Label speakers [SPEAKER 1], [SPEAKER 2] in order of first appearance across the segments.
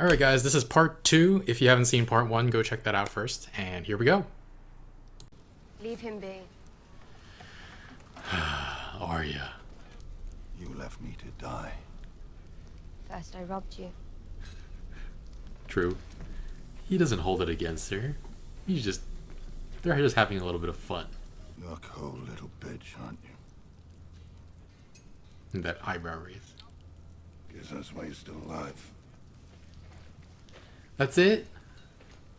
[SPEAKER 1] Alright guys, this is part 2. If you haven't seen part 1, go check that out first. And here we go.
[SPEAKER 2] Leave him be.
[SPEAKER 1] Arya.
[SPEAKER 3] You left me to die.
[SPEAKER 2] First I robbed you.
[SPEAKER 1] True. He doesn't hold it against her. They're just having a little bit of fun.
[SPEAKER 3] You're a cold little bitch, aren't you?
[SPEAKER 1] And that eyebrow raise.
[SPEAKER 3] Guess that's why you're still alive.
[SPEAKER 1] That's it?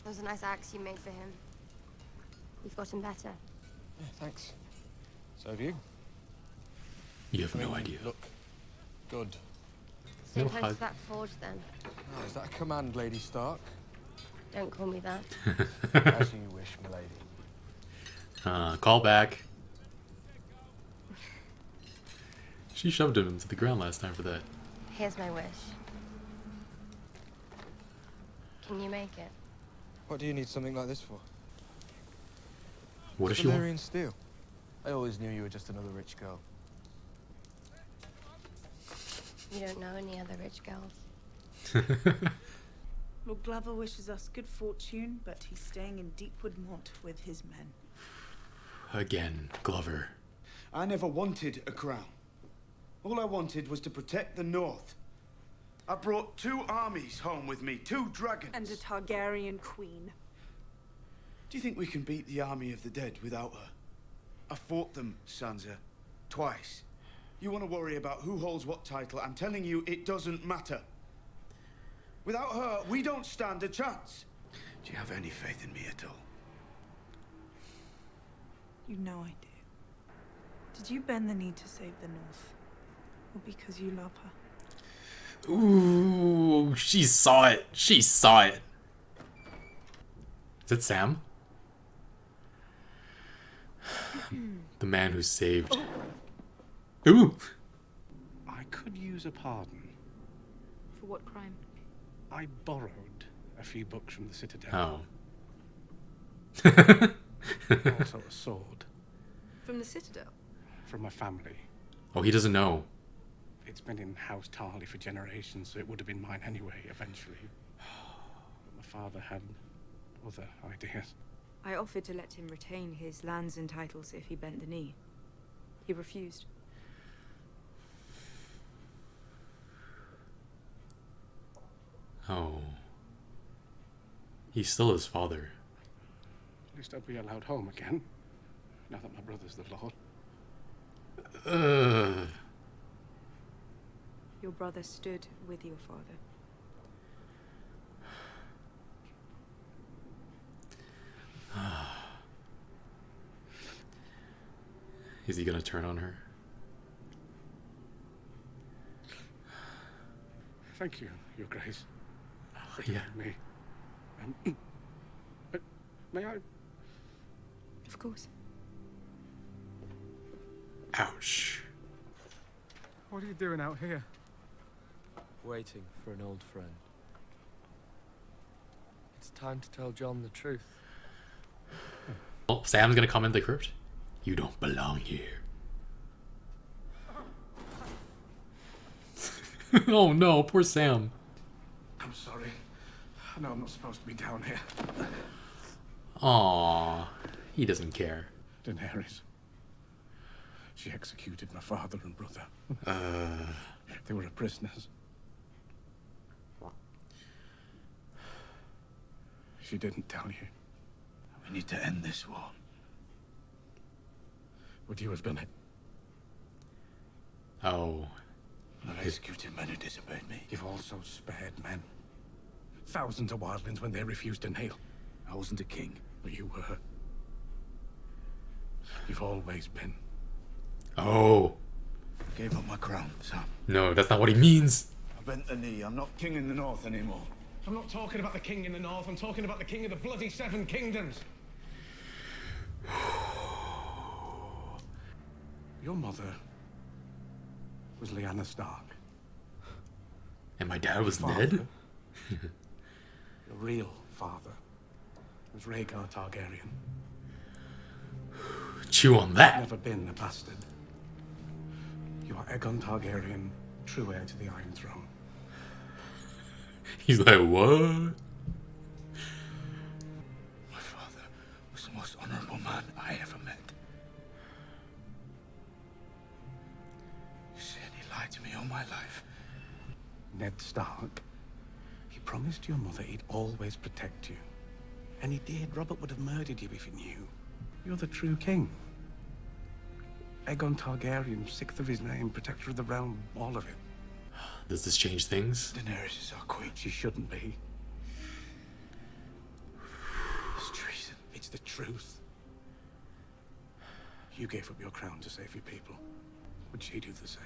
[SPEAKER 2] That was a nice axe you made for him. You've gotten better.
[SPEAKER 4] Yeah, thanks. So have you.
[SPEAKER 1] You have no idea.
[SPEAKER 4] Look good.
[SPEAKER 2] Same
[SPEAKER 1] No
[SPEAKER 2] time
[SPEAKER 1] hug.
[SPEAKER 2] to that forge then.
[SPEAKER 4] Oh, is that a command, Lady Stark?
[SPEAKER 2] Don't call me that.
[SPEAKER 4] As you wish, milady.
[SPEAKER 1] Call back. She shoved him into the ground last time for that.
[SPEAKER 2] Here's my wish. Can you make it?
[SPEAKER 4] What do you need something like this for?
[SPEAKER 1] What does she want?
[SPEAKER 4] Valyrian steel. I always knew you were just another rich girl.
[SPEAKER 2] You don't know any other rich girls.
[SPEAKER 5] Lord Glover wishes us good fortune, but he's staying in Deepwood Motte with his men.
[SPEAKER 1] Again, Glover.
[SPEAKER 6] I never wanted a crown. All I wanted was to protect the North. I brought 2 armies home with me, 2 dragons.
[SPEAKER 5] And a Targaryen queen.
[SPEAKER 6] Do you think we can beat the army of the dead without her? I fought them, Sansa, twice. You want to worry about who holds what title? I'm telling you, it doesn't matter. Without her, we don't stand a chance. Do you have any faith in me at all?
[SPEAKER 5] You know I do. Did you bend the knee to save the North? Or because you love her?
[SPEAKER 1] Ooh, she saw it. She saw it. Is it Sam? The man who saved. Ooh.
[SPEAKER 7] I could use a pardon.
[SPEAKER 5] For what crime?
[SPEAKER 7] I borrowed a few books from the Citadel.
[SPEAKER 1] Oh.
[SPEAKER 7] Also a sword
[SPEAKER 5] From the Citadel?
[SPEAKER 7] from my family.
[SPEAKER 1] Oh, he doesn't know.
[SPEAKER 7] It's been in House Tarley for generations, so it would have been mine anyway, eventually. But my father had other ideas.
[SPEAKER 8] I offered to let him retain his lands and titles if he bent the knee. He refused.
[SPEAKER 1] Oh. He's still his father.
[SPEAKER 7] At least I'll be allowed home again, now that my brother's the Lord.
[SPEAKER 8] Your brother stood with your father.
[SPEAKER 1] Is he gonna turn on her?
[SPEAKER 7] Thank you, Your Grace.
[SPEAKER 1] Yeah.
[SPEAKER 7] Me. But may I?
[SPEAKER 8] Of course.
[SPEAKER 1] Ouch.
[SPEAKER 7] What are you doing out here?
[SPEAKER 4] Waiting for an old friend. It's time to tell John the truth.
[SPEAKER 1] Oh, Sam's gonna come in the crypt? You don't belong here. Oh no, poor Sam.
[SPEAKER 7] I'm sorry. I know I'm not supposed to be down here.
[SPEAKER 1] Aww. He doesn't care.
[SPEAKER 7] Daenerys. She executed my father and brother. They were prisoners. She didn't tell you.
[SPEAKER 6] We need to end this war.
[SPEAKER 7] Would you have done it?
[SPEAKER 1] Oh.
[SPEAKER 6] I've executed men who disobeyed me.
[SPEAKER 7] You've also spared men. Thousands of wildlings when they refused to kneel.
[SPEAKER 6] I wasn't a king.
[SPEAKER 7] But you were. You've always been.
[SPEAKER 1] Oh.
[SPEAKER 6] I gave up my crown, Sam.
[SPEAKER 1] No, that's not what he means.
[SPEAKER 6] I bent the knee. I'm not king in the North anymore.
[SPEAKER 9] I'm not talking about the king in the north, I'm talking about the king of the bloody 7 kingdoms.
[SPEAKER 7] Your mother was Lyanna Stark.
[SPEAKER 1] And my dad was
[SPEAKER 7] Father.
[SPEAKER 1] dead?
[SPEAKER 7] Your real father was Rhaegar Targaryen.
[SPEAKER 1] Chew on that.
[SPEAKER 7] Never been a bastard. You are Aegon Targaryen, true heir to the Iron Throne.
[SPEAKER 1] He's like, what?
[SPEAKER 3] My father was the most honorable man I ever met. You said he lied to me all my life.
[SPEAKER 7] Ned Stark, he promised your mother he'd always protect you. And he did. Robert would have murdered you if he knew. You're the true king. Aegon Targaryen, sixth of his name, protector of the realm, all of it.
[SPEAKER 1] Does this change things?
[SPEAKER 3] Daenerys is our queen.
[SPEAKER 7] She shouldn't be. It's treason. It's the truth. You gave up your crown to save your people. Would she do the same?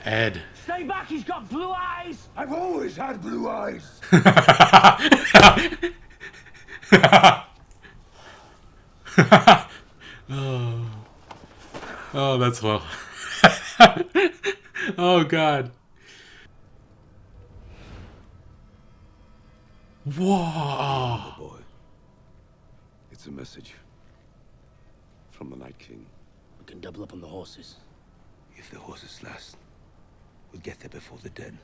[SPEAKER 1] Ed.
[SPEAKER 9] Stay back, he's got blue eyes!
[SPEAKER 3] I've always had blue eyes.
[SPEAKER 1] Oh. Oh, that's well. Oh, God. Whoa.
[SPEAKER 3] Boy, it's a message from the Night King.
[SPEAKER 10] We can double up on the horses.
[SPEAKER 3] If the horses last, we'll get there before the dead.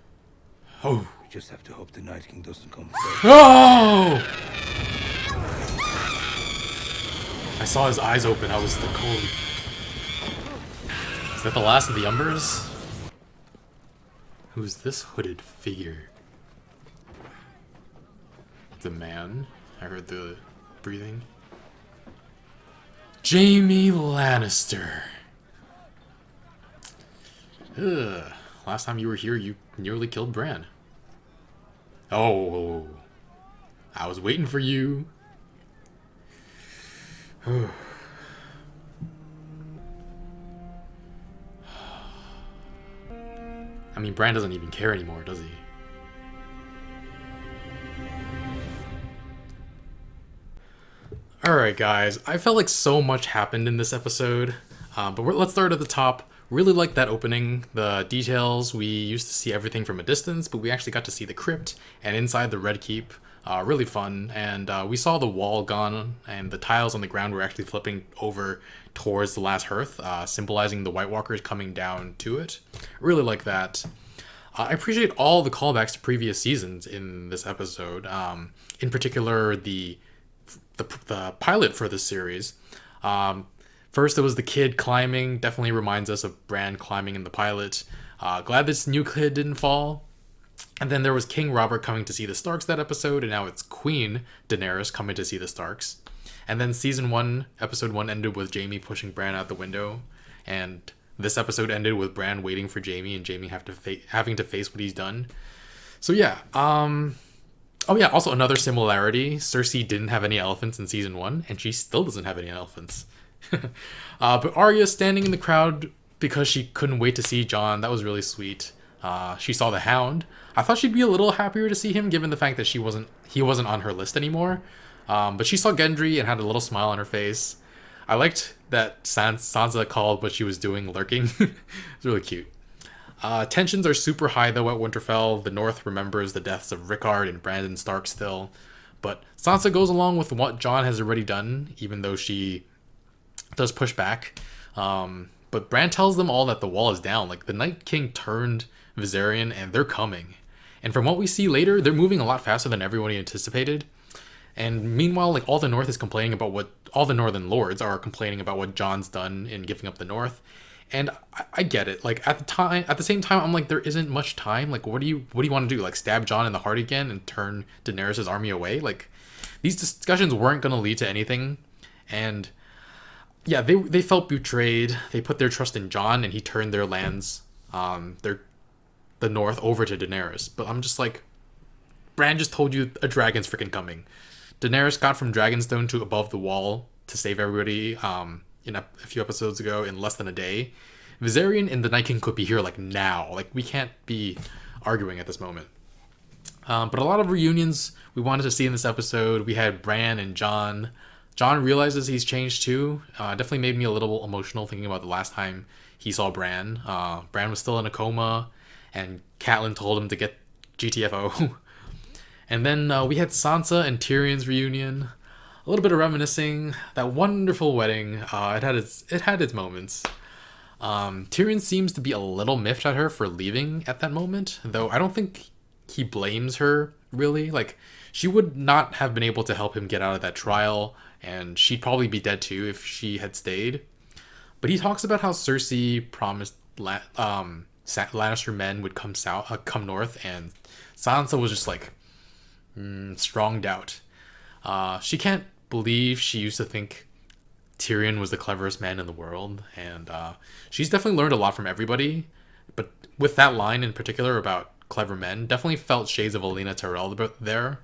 [SPEAKER 1] Oh.
[SPEAKER 3] We just have to hope the Night King doesn't come first.
[SPEAKER 1] Oh! I saw his eyes open. I was like, holy. Is that the last of the Umbers? Who's this hooded figure? The man. I heard the breathing. Jaime Lannister. Ugh. Last time you were here, you nearly killed Bran. Oh. I was waiting for you. I mean, Bran doesn't even care anymore, does he? Alright guys, I felt like so much happened in this episode, but let's start at the top. Really liked that opening, the details. We used to see everything from a distance, but we actually got to see the crypt and inside the Red Keep. Really fun, and we saw the wall gone, and the tiles on the ground were actually flipping over towards the last hearth, symbolizing the White Walkers coming down to it. Really like that. I appreciate all the callbacks to previous seasons in this episode. In particular, the pilot for this series. First, there was the kid climbing. Definitely reminds us of Bran climbing in the pilot. Glad this new kid didn't fall. And then there was King Robert coming to see the Starks that episode, and now it's Queen Daenerys coming to see the Starks. And then season 1, episode 1 ended with Jaime pushing Bran out the window, and this episode ended with Bran waiting for Jaime and Jaime having to face what he's done. So yeah, oh yeah, also another similarity, Cersei didn't have any elephants in season 1, and she still doesn't have any elephants. But Arya standing in the crowd because she couldn't wait to see Jon, that was really sweet. She saw the Hound. I thought she'd be a little happier to see him, given the fact that he wasn't on her list anymore. But she saw Gendry and had a little smile on her face. I liked that Sansa called what she was doing lurking. It's really cute. Tensions are super high though at Winterfell. The North remembers the deaths of Rickard and Brandon Stark still. But Sansa goes along with what Jon has already done, even though she does push back. But Bran tells them all that the wall is down. Like, the Night King turned Viserion and they're coming. And from what we see later, they're moving a lot faster than everybody anticipated. And meanwhile, like, all the North is complaining about all the Northern Lords are complaining about what Jon's done in giving up the North. And I get it. Like, at the same time, I'm like, there isn't much time. Like, what do you want to do? Like, stab Jon in the heart again and turn Daenerys' army away? Like, these discussions weren't going to lead to anything. And yeah, they felt betrayed. They put their trust in Jon, and he turned their lands, the North, over to Daenerys. But I'm just like, Bran just told you a dragon's freaking coming. Daenerys got from Dragonstone to above the wall to save everybody in a few episodes ago in less than a day. Viserion and the Night King could be here like now. Like, we can't be arguing at this moment. But a lot of reunions we wanted to see in this episode. We had Bran and Jon. Jon realizes he's changed too. Definitely made me a little emotional thinking about the last time he saw Bran. Bran was still in a coma, and Catelyn told him to get GTFO. And then we had Sansa and Tyrion's reunion. a little bit of reminiscing. That wonderful wedding. It had its moments. Tyrion seems to be a little miffed at her for leaving at that moment, though I don't think he blames her really. Like, she would not have been able to help him get out of that trial, and she'd probably be dead too if she had stayed. But he talks about how Cersei promised Lannister men would come come north, and Sansa was just like, strong doubt. She can't believe she used to think Tyrion was the cleverest man in the world, and she's definitely learned a lot from everybody. But with that line in particular about clever men, definitely felt shades of Olenna Tyrell there.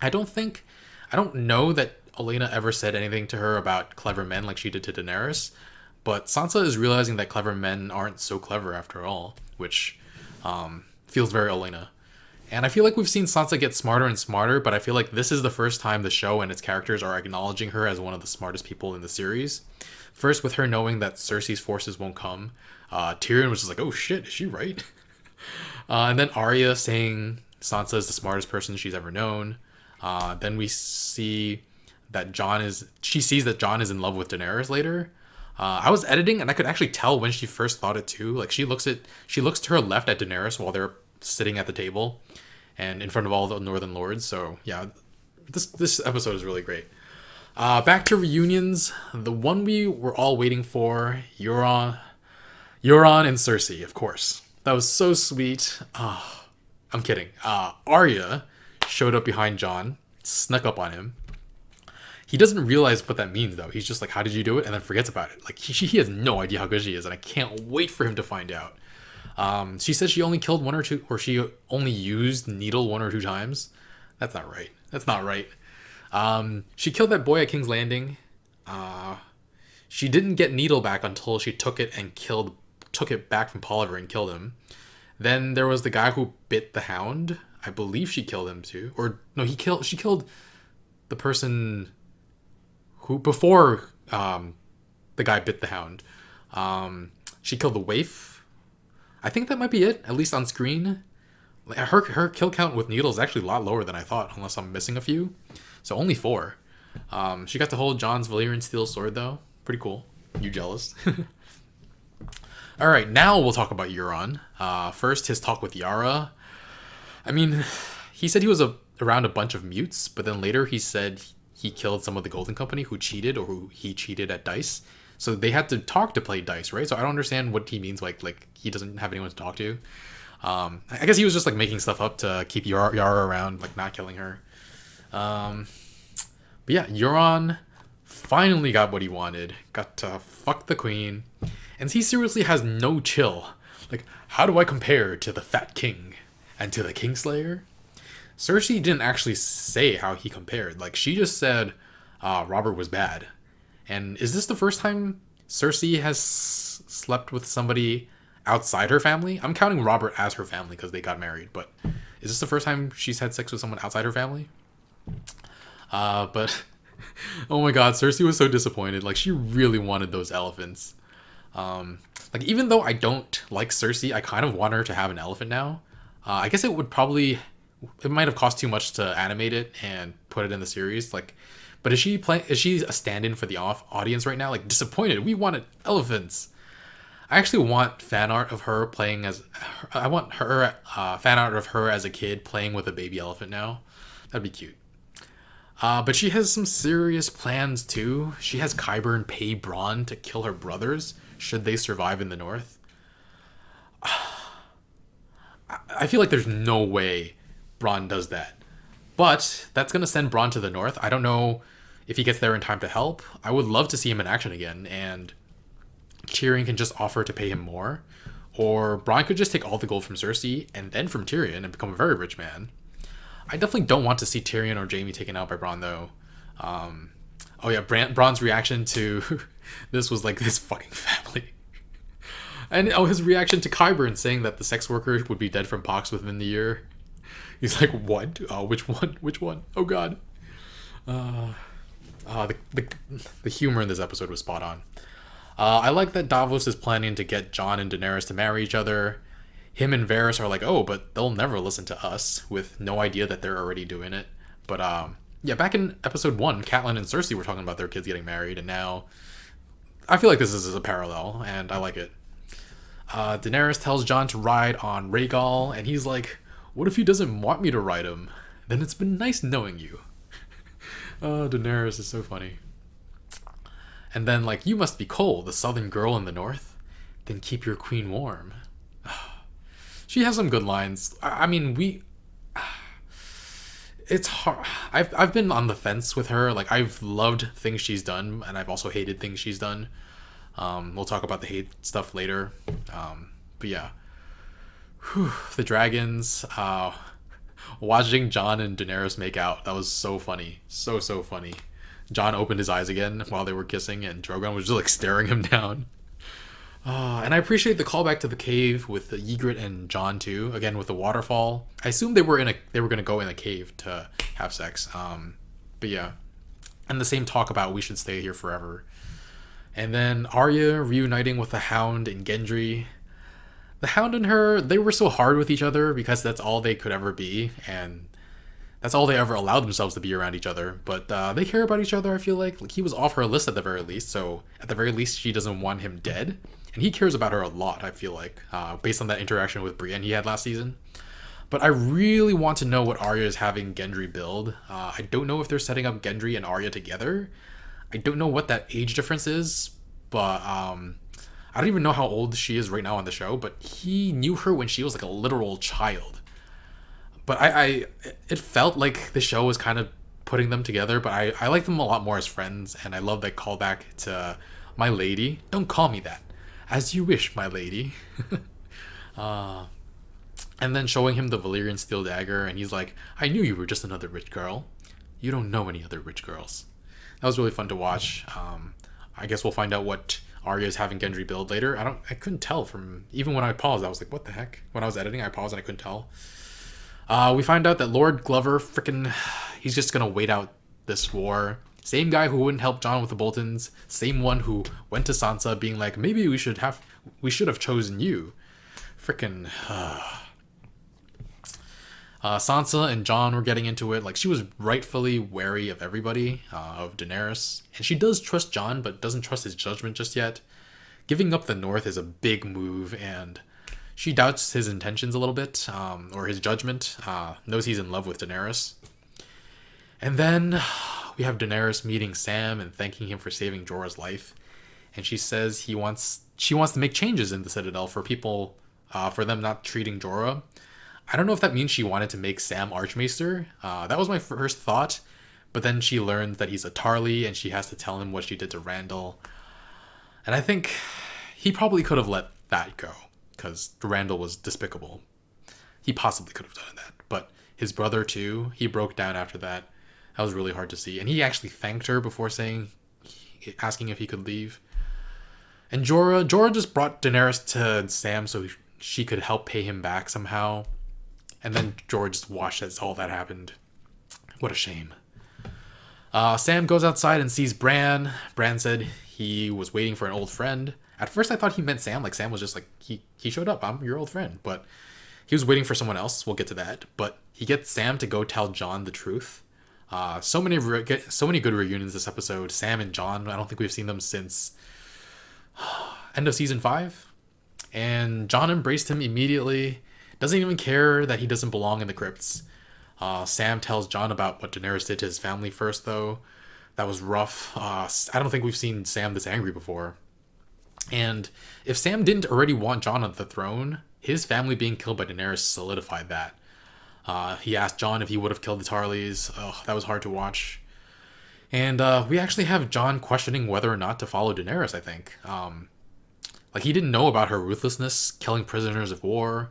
[SPEAKER 1] I don't know that Olenna ever said anything to her about clever men like she did to Daenerys, but Sansa is realizing that clever men aren't so clever after all, which feels very Olenna. And I feel like we've seen Sansa get smarter and smarter, but I feel like this is the first time the show and its characters are acknowledging her as one of the smartest people in the series. First, with her knowing that Cersei's forces won't come. Tyrion was just like, oh shit, is she right? And then Arya saying Sansa is the smartest person she's ever known. Then we see that she sees that Jon is in love with Daenerys later. I was editing and I could actually tell when she first thought it too. Like, she looks to her left at Daenerys while they're sitting at the table and in front of all the Northern Lords. So yeah, this episode is really great. Back to reunions, the one we were all waiting for, Euron and Cersei, of course. That was so sweet. I'm kidding. Arya showed up behind Jon, snuck up on him. He doesn't realize what that means though. He's just like, how did you do it? And then forgets about it. Like, he has no idea how good she is, and I can't wait for him to find out. She says she only killed one or two, or she only used needle 1 or 2 times. That's not right. She killed that boy at King's Landing. She didn't get needle back until she took it back from Polliver and killed him. Then there was the guy who bit the hound. I believe she killed him too. Or no, she killed the person who, before the guy bit the hound. She killed the waif. I think that might be it, at least on screen. Her kill count with needles is actually a lot lower than I thought, unless I'm missing a few. So only 4. She got to hold Jon's Valyrian steel sword though. Pretty cool. You jealous? Alright, now we'll talk about Euron. First, his talk with Yara. I mean, he said he was around a bunch of mutes, but then later he said he killed some of the Golden Company who cheated, or who he cheated at dice. So they had to talk to play dice, right? So I don't understand what he means, like he doesn't have anyone to talk to. I guess he was just like making stuff up to keep Yara around, like not killing her. But yeah, Euron finally got what he wanted. Got to fuck the queen. And he seriously has no chill. Like, how do I compare to the Fat King and to the Kingslayer? Cersei didn't actually say how he compared. Like, she just said Robert was bad. And is this the first time Cersei has slept with somebody outside her family? I'm counting Robert as her family because they got married, but is this the first time she's had sex with someone outside her family? But oh my god, Cersei was so disappointed. Like, she really wanted those elephants. Like, even though I don't like Cersei, I kind of want her to have an elephant now. I guess it might have cost too much to animate it and put it in the series. Like, but is she a stand-in for the audience right now? Like, disappointed. We wanted elephants. I actually want fan art of her playing as... I want her fan art of her as a kid playing with a baby elephant now. That'd be cute. But she has some serious plans too. She has Qyburn pay Bronn to kill her brothers should they survive in the north. I feel like there's no way Bronn does that. But that's going to send Bronn to the north. I don't know if he gets there in time to help. I would love to see him in action again, and Tyrion can just offer to pay him more. Or Bronn could just take all the gold from Cersei and then from Tyrion and become a very rich man. I definitely don't want to see Tyrion or Jaime taken out by Bronn, though. Oh yeah, Bronn's reaction to this was like, this fucking family. And his reaction to Qyburn saying that the sex worker would be dead from pox within the year. He's like, what? Which one? Which one? Oh god. The humor in this episode was spot on. I like that Davos is planning to get Jon and Daenerys to marry each other. Him and Varys are like, oh, but they'll never listen to us, with no idea that they're already doing it. But Yeah, back in episode 1, Catelyn and Cersei were talking about their kids getting married, and now I feel like this is a parallel, and I like it. Daenerys tells Jon to ride on Rhaegal, and he's like, what if he doesn't want me to ride him? Then it's been nice knowing you. Oh, Daenerys is so funny. And then, like, you must be Cole, the southern girl in the north. Then keep your queen warm. She has some good lines. I mean, it's hard. I've been on the fence with her. Like, I've loved things she's done, and I've also hated things she's done. We'll talk about the hate stuff later. But yeah. Whew, the dragons. Watching Jon and Daenerys make out, that was so funny. So funny. Jon opened his eyes again while they were kissing, and Drogon was just like staring him down. And I appreciate the callback to the cave with Ygritte and Jon too. Again with the waterfall. I assumed they were gonna go in a cave to have sex. But yeah, and the same talk about we should stay here forever. And then Arya reuniting with the Hound and Gendry. The Hound and her, they were so hard with each other because that's all they could ever be, and that's all they ever allowed themselves to be around each other. But they care about each other, I feel like. He was off her list at the very least, so at the very least she doesn't want him dead. And he cares about her a lot, I feel like, based on that interaction with Brienne he had last season. But I really want to know what Arya is having Gendry build. I don't know if they're setting up Gendry and Arya together. I don't know what that age difference is, but I don't even know how old she is right now on the show, but he knew her when she was like a literal child. But it felt like the show was kind of putting them together, but I like them a lot more as friends, and I love that callback to my lady. Don't call me that. As you wish, my lady. And then showing him the Valyrian steel dagger, and he's like, I knew you were just another rich girl. You don't know any other rich girls. That was really fun to watch. I guess we'll find out what Arya's having Gendry build later. I couldn't tell from, even when I paused, I was like, what the heck? When I was editing, I paused and I couldn't tell. We find out that Lord Glover he's just gonna wait out this war. Same guy who wouldn't help Jon with the Boltons. Same one who went to Sansa being like, maybe we should have chosen you. Sansa and Jon were getting into it. Like, she was rightfully wary of everybody, of Daenerys. And she does trust Jon, but doesn't trust his judgment just yet. Giving up the North is a big move, and she doubts his intentions a little bit, or his judgment. Knows he's in love with Daenerys. And then we have Daenerys meeting Sam and thanking him for saving Jorah's life. And she says she wants to make changes in the Citadel for people, for them not treating Jorah. I don't know if that means she wanted to make Sam Archmaester. That was my first thought. But then she learned that he's a Tarly, and she has to tell him what she did to Randall. And I think he probably could have let that go, because Randall was despicable. He possibly could have done that. But his brother, too, he broke down after that. That was really hard to see. And he actually thanked her before asking if he could leave. And Jorah just brought Daenerys to Sam so she could help pay him back somehow. And then Jorah just watched as all that happened. What a shame. Sam goes outside and sees Bran. Bran said he was waiting for an old friend. At first I thought he meant Sam. Like, Sam was just like, he showed up. I'm your old friend. But he was waiting for someone else. We'll get to that. But he gets Sam to go tell Jon the truth. So many good reunions this episode. Sam and Jon, I don't think we've seen them since end of season 5. And Jon embraced him immediately. Doesn't even care that he doesn't belong in the crypts. Sam tells Jon about what Daenerys did to his family first, though. That was rough. I don't think we've seen Sam this angry before. And if Sam didn't already want Jon on the throne, his family being killed by Daenerys solidified that. He asked Jon if he would have killed the Tarlys. That was hard to watch. And we actually have Jon questioning whether or not to follow Daenerys, I think. Like, he didn't know about her ruthlessness, killing prisoners of war.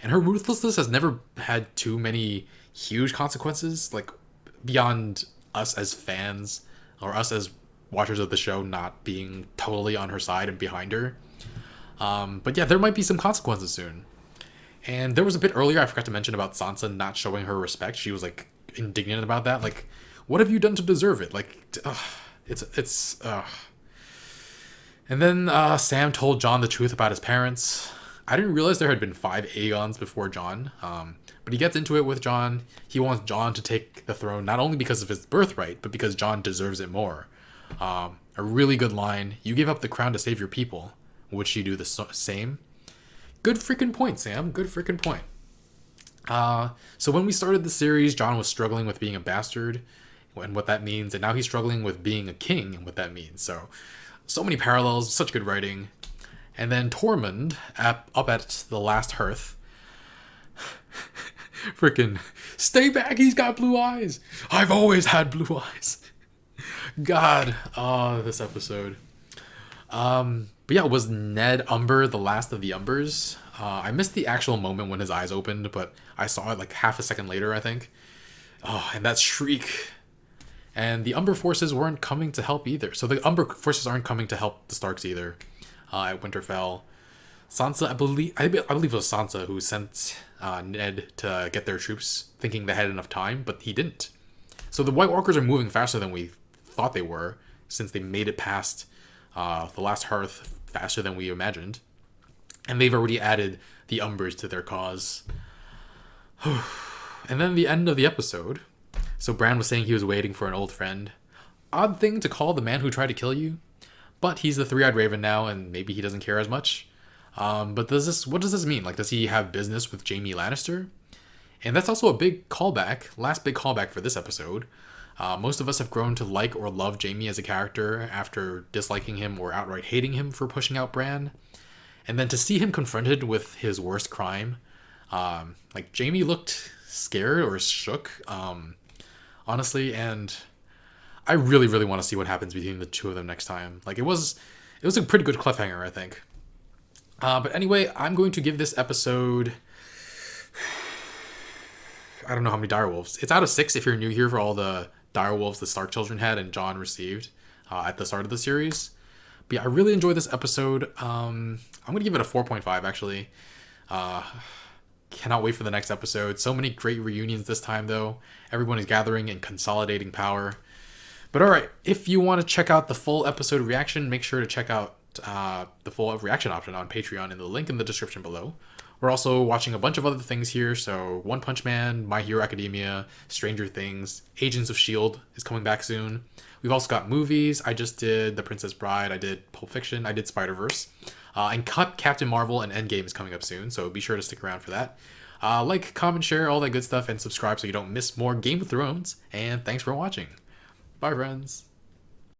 [SPEAKER 1] And her ruthlessness has never had too many huge consequences, like, beyond us as fans, or us as watchers of the show not being totally on her side and behind her. But yeah, there might be some consequences soon. And there was a bit earlier, I forgot to mention about Sansa not showing her respect. She was, like, indignant about that. Like, what have you done to deserve it? Like, And then Sam told Jon the truth about his parents. I didn't realize there had been 5 Aegons before Jon, but he gets into it with Jon. He wants Jon to take the throne, not only because of his birthright, but because Jon deserves it more. A really good line. You gave up the crown to save your people. Would she do the same? Good freaking point, Sam. Good freaking point. So when we started the series, Jon was struggling with being a bastard and what that means, and now he's struggling with being a king and what that means. So many parallels, such good writing. And then Tormund, up at the last hearth, freaking, stay back, he's got blue eyes. I've always had blue eyes. God, this episode. But yeah, was Ned Umber the last of the Umbers? I missed the actual moment when his eyes opened, but I saw it like half a second later, I think. Oh, and that shriek. And the Umber forces weren't coming to help either. So the Umber forces aren't coming to help the Starks either at Winterfell. Sansa, I believe it was Sansa who sent Ned to get their troops, thinking they had enough time, but he didn't. So the White Walkers are moving faster than we thought they were, since they made it past the last hearth faster than we imagined. And they've already added the Umbers to their cause. And then the end of the episode. So Bran was saying he was waiting for an old friend. Odd thing to call the man who tried to kill you. But he's the Three-Eyed Raven now, and maybe he doesn't care as much. But what does this mean? Like, does he have business with Jaime Lannister? And that's also a big callback, last big callback for this episode. Most of us have grown to like or love Jaime as a character after disliking him or outright hating him for pushing out Bran. And then to see him confronted with his worst crime, like Jaime looked scared or shook, honestly, and I really, really want to see what happens between the two of them next time. Like, it was a pretty good cliffhanger, I think. But anyway, I'm going to give this episode, I don't know how many direwolves. It's out of 6 if you're new here for all the direwolves the Stark children had and Jon received at the start of the series. But yeah, I really enjoyed this episode. I'm going to give it a 4.5 actually. Cannot wait for the next episode. So many great reunions this time though. Everyone is gathering and consolidating power. But alright, if you want to check out the full episode reaction, make sure to check out the full reaction option on Patreon in the link in the description below. We're also watching a bunch of other things here, so One Punch Man, My Hero Academia, Stranger Things, Agents of S.H.I.E.L.D. is coming back soon. We've also got movies. I just did The Princess Bride, I did Pulp Fiction, I did Spider-Verse. And Captain Marvel and Endgame is coming up soon, so be sure to stick around for that. Like, comment, share, all that good stuff, and subscribe so you don't miss more Game of Thrones. And thanks for watching. Bye, friends.